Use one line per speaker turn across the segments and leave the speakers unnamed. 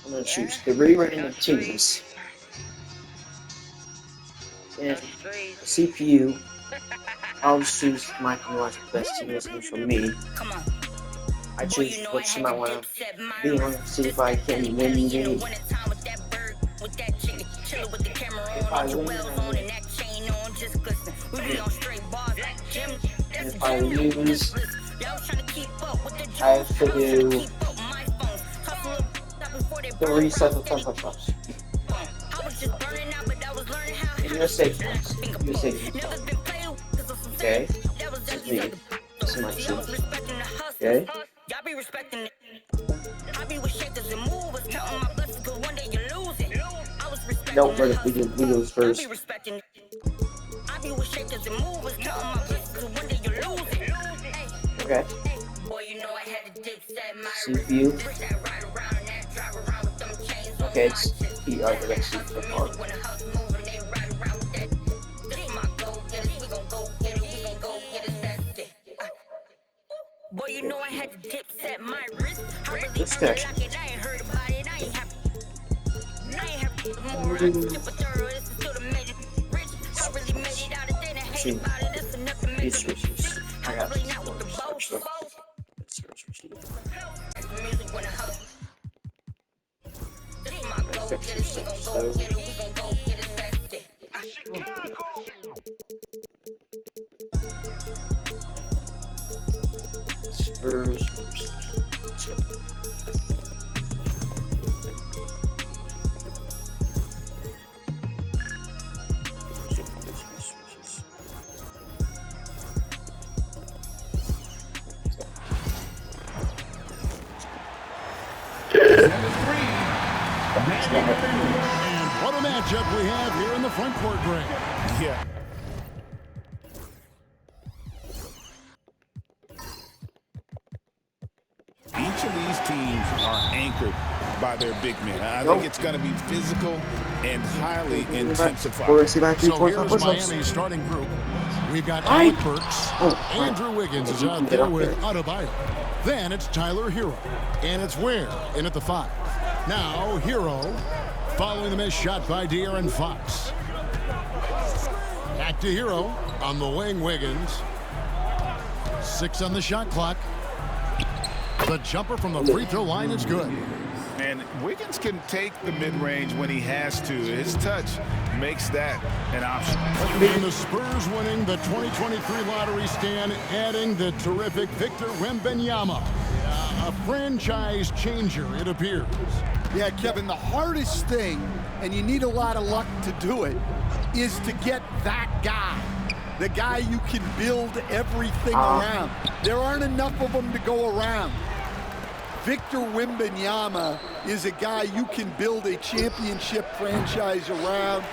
I'm gonna choose 3 random teams. And the CPU, I'll just choose my watch the best team is for me. I choose what team I want to be on, see if I can win the. If I win, I win. And if I lose, I have to do 3 sets of 10 push-ups. And you're safe, guys. You're safe. Okay? This is me. This is my team. Okay? No, we lose first. Okay. CPU. Okay, it's PR the next super far. This guy. These switches. I got this. Spurs.
And what a matchup we have here in the front court, Greg.
Yeah. Each of these teams are anchored by their big men. I think it's going to be physical and highly intensified.
So here's Miami's starting group. We've got Alec Burks. Andrew Wiggins is out there with Adebayo. Then it's Tyler Hero. And it's Ware in at the 5. Now Hero following the missed shot by De'Aaron Fox. Back to Hero on the wing. Wiggins. 6 on the shot clock. The jumper from the free throw line is good.
And Wiggins can take the mid-range when he has to. His touch makes that an option.
And the Spurs winning the 2023 lottery, stand adding the terrific Victor Wembanyama. A franchise changer, it appears.
Yeah, Kevin, the hardest thing, and you need a lot of luck to do it, is to get that guy. The guy you can build everything around. There aren't enough of them to go around. Victor Wembanyama is a guy you can build a championship franchise around,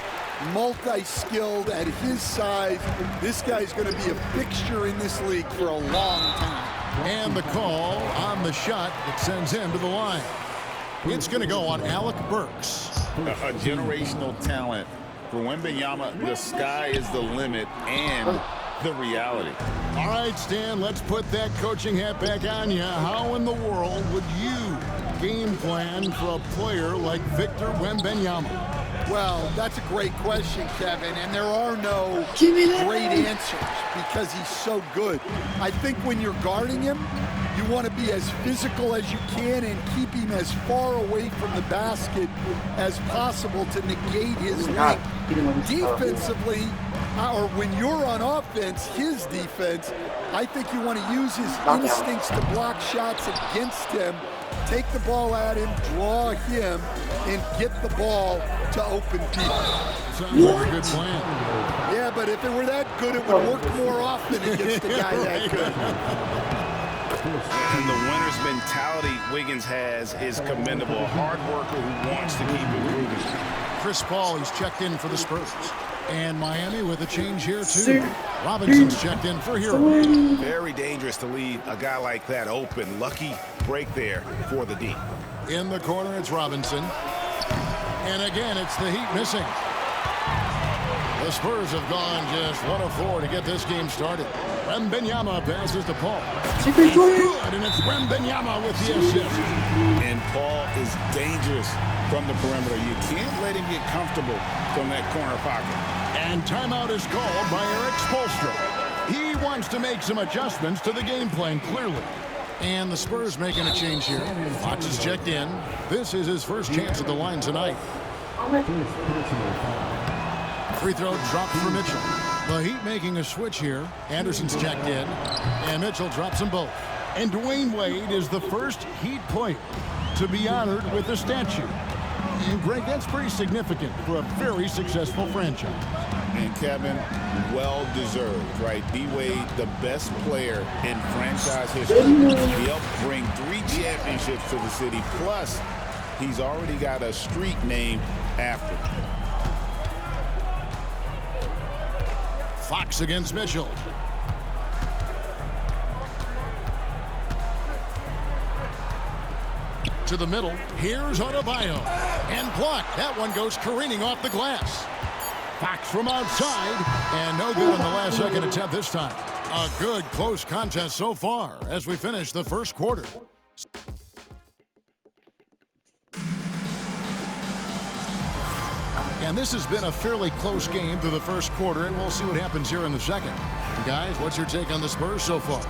multi-skilled at his size. This guy's going to be a fixture in this league for a long time.
And the call on the shot that sends him to the line. It's going to go on Alec Burks.
A generational talent. For Wembanyama, the sky is the limit and the reality.
All right, Stan, let's put that coaching hat back on you. How in the world would you game plan for a player like Victor Wembanyama?
Well, that's a great question, Kevin, and there are no great answers because he's so good. I think when you're guarding him, you want to be as physical as you can and keep him as far away from the basket as possible to negate his length. Defensively, or when you're on offense, his defense, I think you want to use his instincts to block shots against him, take the ball at him, draw him, and get the ball to open people.
Sounds like a good plan.
Yeah, but if it were that good, it would work more often against a guy that good.
And the winner's mentality Wiggins has is commendable. A hard worker who wants to keep improving.
Chris Paul, he's checked in for the Spurs. And Miami with a change here, too. Robinson's checked in for Hero.
Very dangerous to leave a guy like that open. Lucky break there for the D.
In the corner, it's Robinson. And again, it's the Heat missing. The Spurs have gone just 1 of 4 to get this game started. Wembanyama passes to Paul. He's good, and it's Wembanyama with the assist.
And Paul is dangerous from the perimeter. You can't let him get comfortable from that corner pocket.
And timeout is called by Eric Spoelstra. He wants to make some adjustments to the game plan, clearly. And the Spurs making a change here. Fox is checked in. This is his first chance at the line tonight. Free throw dropped for Mitchell. The Heat making a switch here. Anderson's checked in. And Mitchell drops them both. And Dwayne Wade is the first Heat player to be honored with a statue. And Greg, that's pretty significant for a very successful franchise.
And Kevin, well deserved, right? D-Wade, the best player in franchise history. He helped bring 3 championships to the city. Plus, he's already got a street named after him.
Fox against Mitchell. To the middle. Here's Adebayo. And blocked. That one goes careening off the glass. Fox from outside. And no good on the last second attempt this time. A good close contest so far as we finish the first quarter. And this has been a fairly close game through the first quarter, and we'll see what happens here in the second. Guys, what's your take on the Spurs so far?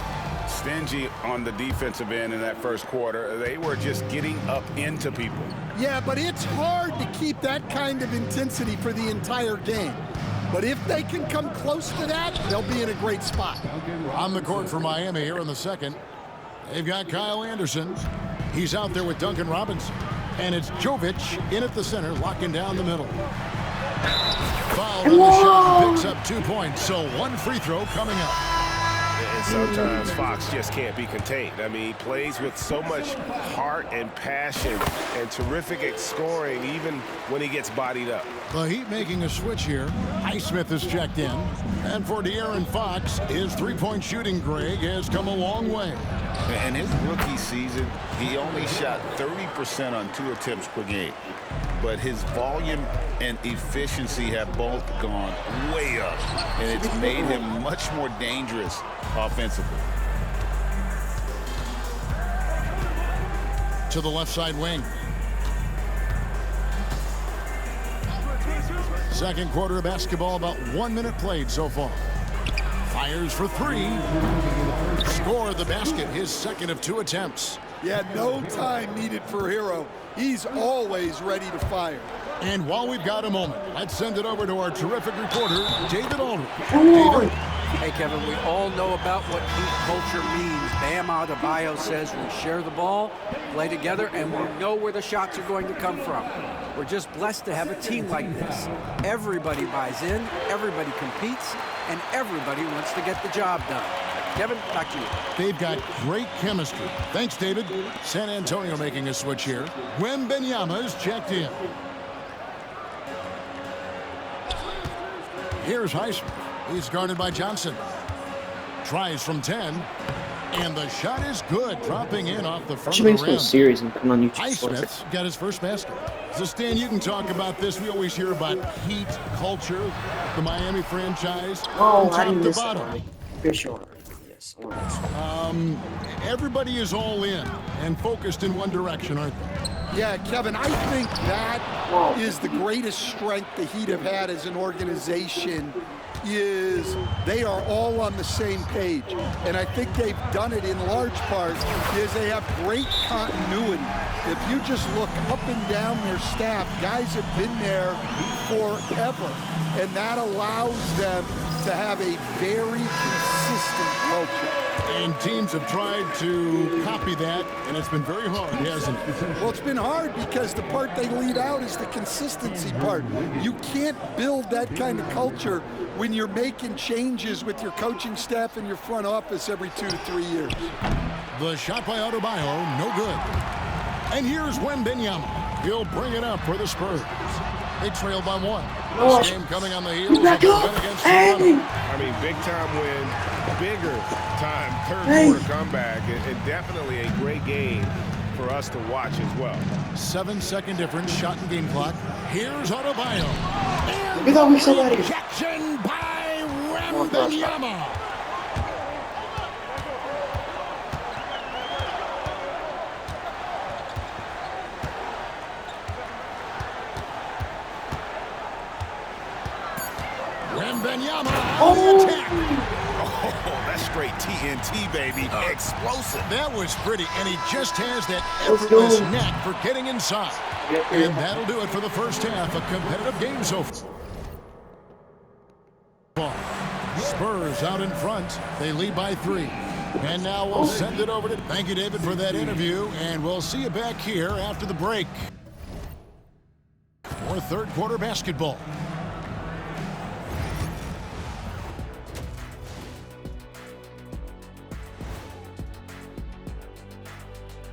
Stingy on the defensive end in that first quarter. They were just getting up into people.
Yeah, but it's hard to keep that kind of intensity for the entire game. But if they can come close to that, they'll be in a great spot.
On the court for Miami here in the second, they've got Kyle Anderson. He's out there with Duncan Robinson. And it's Jovic in at the center, locking down the middle. Fouled on the shot, picks up 2 points. So 1 free throw coming up.
And sometimes Fox just can't be contained. I mean, he plays with so much heart and passion and terrific scoring even when he gets bodied up.
The Heat making a switch here. Highsmith is checked in. And for De'Aaron Fox, his three-point shooting, Greg, has come a long way.
In his rookie season, he only shot 30% on 2 attempts per game. But his volume and efficiency have both gone way up. And it's made him much more dangerous offensively.
To the left side wing. Second quarter of basketball, about 1 minute played so far. Fires for 3. Scored the basket, his second of 2 attempts.
Yeah, no time needed for Hero. He's always ready to fire.
And while we've got a moment, let's send it over to our terrific reporter, David Aldridge. David.
Hey, Kevin, we all know about what Heat culture means. Bam Adebayo says we share the ball, play together, and we know where the shots are going to come from. We're just blessed to have a team like this. Everybody buys in, everybody competes, and everybody wants to get the job done. Kevin, back to you.
They've got great chemistry. Thanks, David. San Antonio making a switch here. Wembanyama's checked in. Here's Highsmith. He's guarded by Johnson. Tries from 10. And the shot is good, dropping in off the front of the rim.
Series and come on YouTube.
Highsmith's got his first basket. So, Stan, you can talk about this. We always hear about Heat culture, the Miami franchise,
Oh,
from
I didn't
top to
miss
bottom.
that. For sure. Yes.
Everybody is all in and focused in one direction, aren't they?
Yeah, Kevin, I think that is the greatest strength the Heat have had as an organization, is they are all on the same page. And I think they've done it in large part is they have great continuity. If you just look up and down their staff, guys have been there forever. And that allows them to have a very consistent culture.
And teams have tried to copy that, and it's been very hard, hasn't it?
Well, it's been hard because the part they lead out is the consistency part. You can't build that kind of culture when you're making changes with your coaching staff and your front office every 2 to 3 years.
The shot by Adebayo, no good. And here's Wembanyama. He'll bring it up for the Spurs. They trail by 1. This game coming on the heels of the win against Toronto.
I mean, big time win, bigger time third quarter comeback, and definitely a great game for us to watch as well.
7-second difference, shot and game clock. Here's Adebayo. And
We thought we saw that again.
rejection by Wembanyama. Wembanyama on the attack.
Oh, that's straight TNT, baby. Explosive.
That was pretty, and he just has that effortless knack for getting inside. And that'll do it for the first half. A competitive game so far. Spurs out in front. They lead by 3. And now we'll send it over to... Thank you, David, for that interview. And we'll see you back here after the break for third quarter basketball.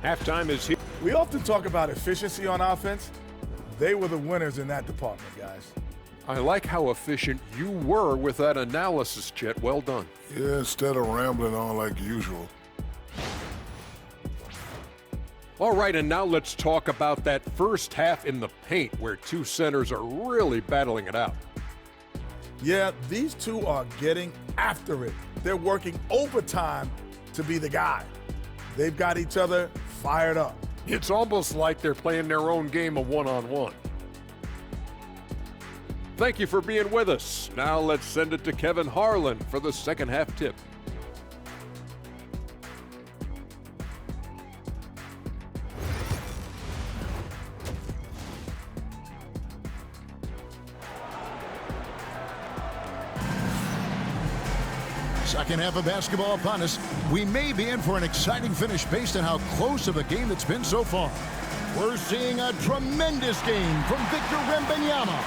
Halftime is here.
We often talk about efficiency on offense. They were the winners in that department, guys.
I like how efficient you were with that analysis, Chet. Well done.
Yeah, instead of rambling on like usual.
All right, and now let's talk about that first half in the paint where two centers are really battling it out.
Yeah, these two are getting after it. They're working overtime to be the guy. They've got each other fired up.
It's almost like they're playing their own game of one-on-one. Thank you for being with us. Now let's send it to Kevin Harlan for the second half tip.
Second half of basketball upon us. We may be in for an exciting finish based on how close of a game it's been so far. We're seeing a tremendous game from Victor Wembanyama.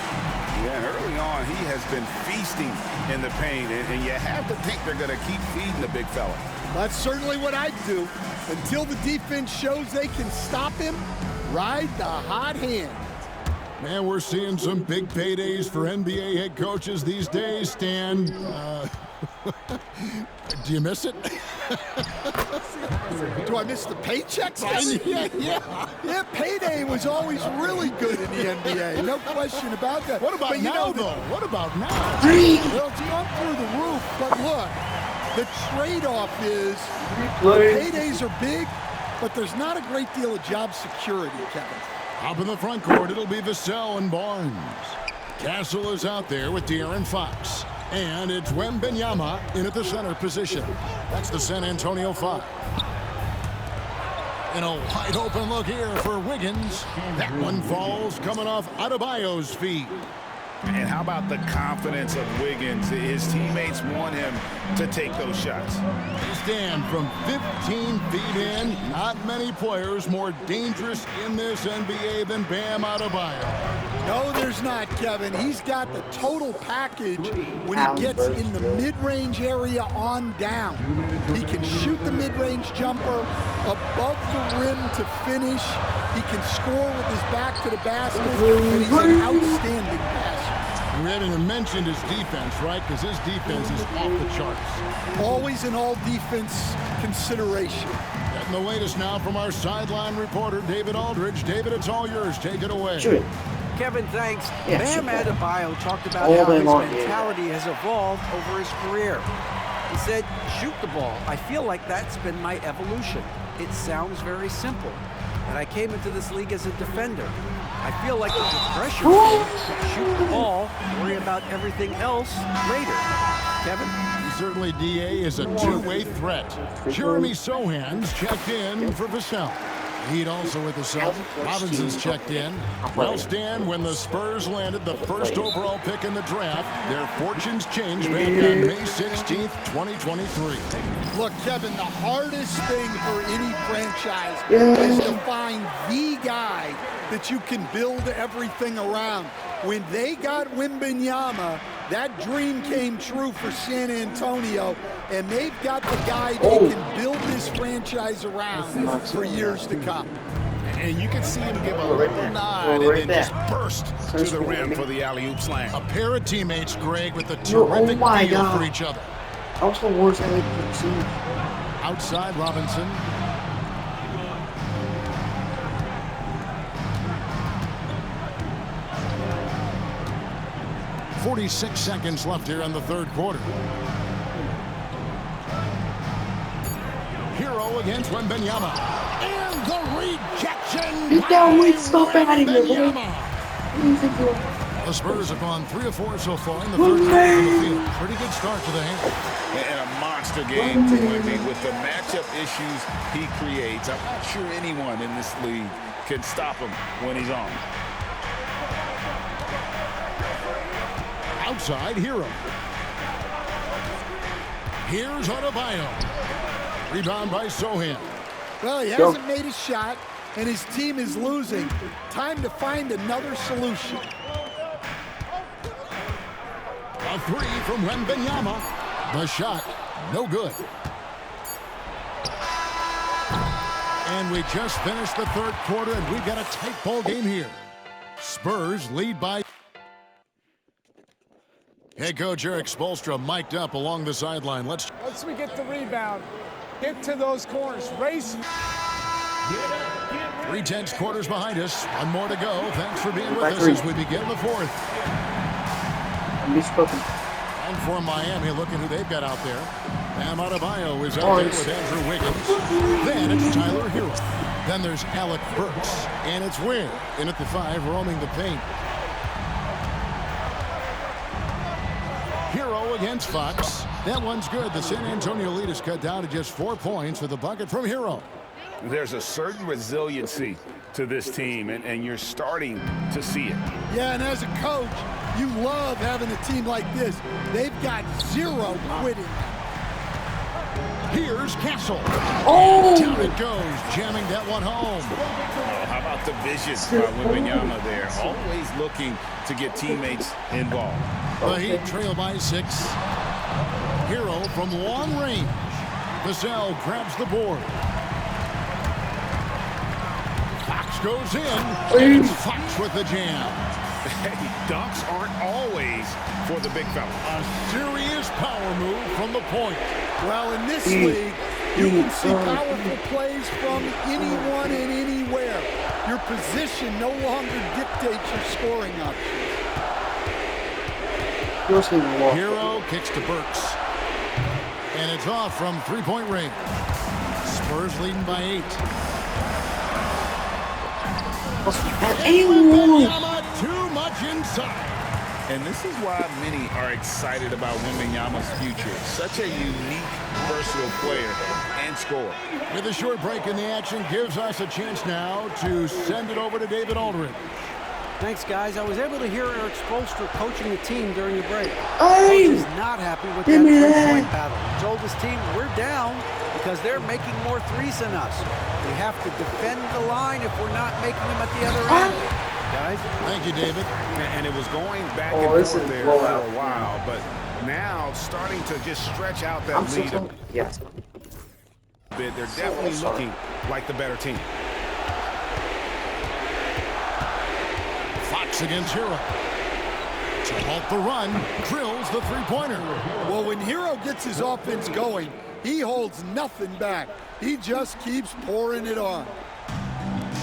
Yeah, early on, he has been feasting in the paint, and you have to think they're going to keep feeding the big fella.
That's certainly what I'd do. Until the defense shows they can stop him, ride the hot hand.
Man, we're seeing some big paydays for NBA head coaches these days, Stan. Do you miss it?
Do I miss the paychecks? Yeah, payday was always really good in the NBA. No question about that.
What about now, though? What about now?
Well, it's gone through the roof, but look, the trade-off is the paydays are big, but there's not a great deal of job security, Kevin.
Up in the front court, it'll be Vassell and Barnes. Castle is out there with De'Aaron Fox. And it's Wembanyama in at the center position. That's the San Antonio 5. And a wide open look here for Wiggins. That one falls coming off Adebayo's feet.
And how about the confidence of Wiggins? His teammates want him to take those shots.
They stand from 15 feet in. Not many players more dangerous in this NBA than Bam Adebayo.
No, there's not, Kevin. He's got the total package when he gets in the mid-range area on down. He can shoot the mid-range jumper above the rim to finish. He can score with his back to the basket, and he's an outstanding passer.
We haven't even mentioned his defense, right? Because his defense is off the charts.
Always an all-defense consideration.
Getting the latest now from our sideline reporter, David Aldridge. David, it's all yours. Take it away.
Sure.
Kevin, thanks.
Yeah,
Bam
sure.
Adebayo talked about
All
how
day
his
long,
mentality has evolved over his career. He said, shoot the ball. I feel like that's been my evolution. It sounds very simple. And I came into this league as a defender. I feel like the pressure shoot the ball, worry about everything else later. Kevin?
Certainly, DA is a two-way threat. Jeremy Sohan's checked in for Vassell. Heat also with the Celtics. Robinson's checked in. Well, Stan, when the Spurs landed the first overall pick in the draft, their fortunes changed back on May 16th, 2023.
Look, Kevin, the hardest thing for any franchise is to find the guy that you can build everything around. When they got Wembanyama, that dream came true for San Antonio, and they've got the guy they can build this franchise around for years to come.
And you can see him give a little nod and then just burst to the rim for the alley-oop slam.
A pair of teammates, Greg, with a terrific feel for each other.
That was the worst I ever seen.
Outside, Robinson. .46 seconds left here in the third quarter. Hero against Wembanyama. And the rejection.
Beat down with so bad in here, boy.
The Spurs have gone 3 of 4 so far in the third quarter of the field. Pretty good start to the hand.
And a monster game for Wemby. With the matchup issues he creates, I'm not sure anyone in this league can stop him when he's on.
Outside, Hero. Here's Adebayo. Rebound by Sochan.
Well, he hasn't made a shot, and his team is losing. Time to find another solution.
A 3 from Wembanyama. The shot, no good. And we just finished the third quarter, and we've got a tight ball game here. Spurs lead by... Head coach Eric Spoelstra mic'd up along the sideline. Once
we get the rebound, get to those corners, race.
3/10 quarters behind us. One more to go. Thanks for being with us as we begin the fourth. And for Miami, look at who they've got out there. Bam Adebayo is out there with Andrew Wiggins. Then it's Tyler Hero. Then there's Alec Burks. And it's Ware in at the 5, roaming the paint. Hero against Fox. That one's good. The San Antonio lead is cut down to just 4 points with a bucket from Hero.
There's a certain resiliency to this team, and you're starting to see it.
Yeah, and as a coach, you love having a team like this. They've got 0 quitting.
Here's Castle. Oh! Down it goes, jamming that one home.
Oh, how about the vision by Wembanyama there? Always looking to get teammates involved.
The Heat trail by 6. Hero from long range. Vassell grabs the board. Fox goes in. And Fox with the jam.
Hey, dunks aren't always for the big fella.
A serious power move from the point.
Well, in this league, you can see powerful plays from anyone and anywhere. Your position no longer dictates your scoring options.
Hero kicks to Burks. And it's off from three-point range. Spurs leading by 8. Wembanyama too much inside.
And this is why many are excited about Wembanyama's future. Such a unique, versatile player and scorer.
With a short break in the action, gives us a chance now to send it over to David Aldridge.
Thanks, guys. I was able to hear Eric Spoelstra coaching the team during the break. Coach is not happy with that three-point battle. He told his team, we're down because they're making more threes than us. We have to defend the line if we're not making them at the other end. Guys?
Thank you, David.
And it was going back and forth there for a while, but now starting to just stretch out that lead a bit. They're definitely looking like the better team.
Fox against Hero. To halt the run, drills the three-pointer.
Well, when Hero gets his offense going, he holds nothing back. He just keeps pouring it on.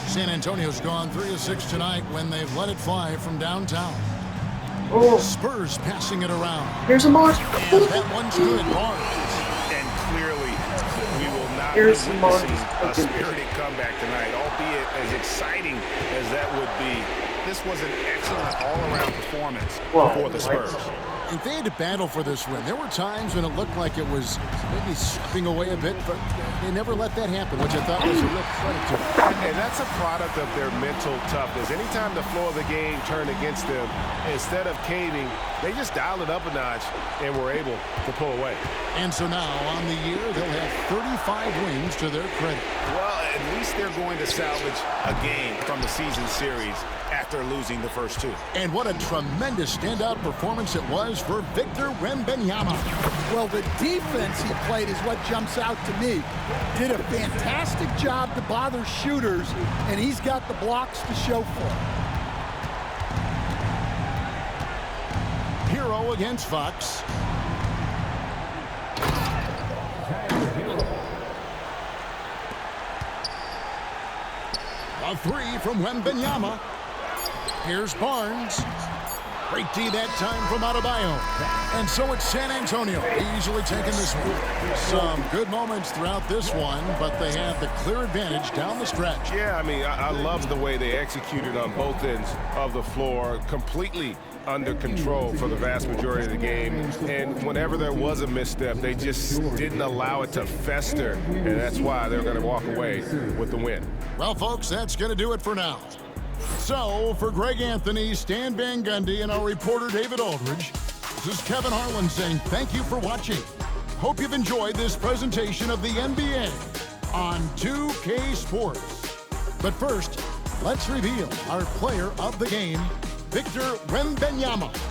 San Antonio's gone 3 of 6 tonight when they've let it fly from downtown. Spurs passing it around.
Here's a mark.
And that one's good. Barnes.
And clearly, we will not be witnessing a spirited comeback tonight, albeit as exciting as that would be. This was an excellent all-around performance for the Spurs.
And they had to battle for this win. There were times when it looked like it was maybe slipping away a bit, but they never let that happen, which I thought was a real credit to them.
And that's a product of their mental toughness. Anytime the flow of the game turned against them, instead of caving, they just dialed it up a notch and were able to pull away.
And so now, on the year, they'll have 35 wins to their credit.
Well, at least they're going to salvage a game from the season series after losing the first 2.
And what a tremendous standout performance it was for Victor Wembanyama.
Well, the defense he played is what jumps out to me. Did a fantastic job to bother shooters, and he's got the blocks to show for it.
Hero against Fox. A 3 from Wembanyama. Here's Barnes. Great D that time from Adebayo. And so it's San Antonio easily taking this one. Some good moments throughout this one, but they have the clear advantage down the stretch.
Yeah, I mean, I love the way they executed on both ends of the floor, completely under control for the vast majority of the game. And whenever there was a misstep, they just didn't allow it to fester, and that's why they're going to walk away with the win.
Well, folks, that's going to do it for now. So, for Greg Anthony, Stan Van Gundy, and our reporter David Aldridge, this is Kevin Harlan saying thank you for watching. Hope you've enjoyed this presentation of the NBA on 2K Sports. But first, let's reveal our player of the game, Victor Wembanyama.